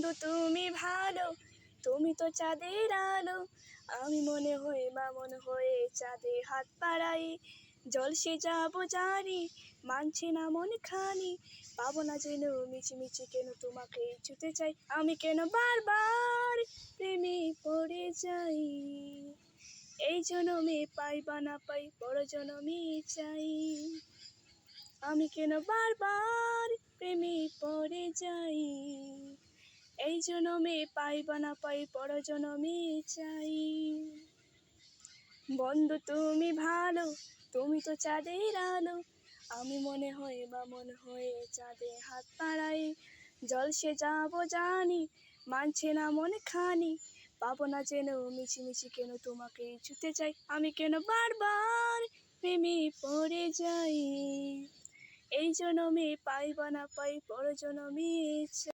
বন্ধু তুমি ভালো, তুমি তো চাঁদের আলো। আমি মনে হয়ে বা মনে হয়ে চাঁদে হাত বাড়াই। জলসে যাবো জানি, মানছে না মন খানি। পাবো না যেন মিছিমিছি কেন তোমাকে ছুতে চাই। আমি কেন বারবার প্রেমে পড়ে যাই। এই জনমে পাই বা না পাই, বড় জনমে চাই। আমি কেন বারবার প্রেমে পড়ে যাই। এই জনমে পাই বা না পাই, বড় জনমে চাই। বন্ধু তুমি ভালো, তুমি তো চাঁদের আলো। আমি মনে হয়ে বা মনে হয়ে চাঁদে হাত বাড়াই। জলসে যাবো জানি, মানছে না মন খানি। পাবো না যেন মিছিমিছি কেন তোমাকে ছুতে চাই। আমি কেন বারবার প্রেমে পড়ে যাই। এই জনমে পাই বা না পাই, বড় জনমে চাই।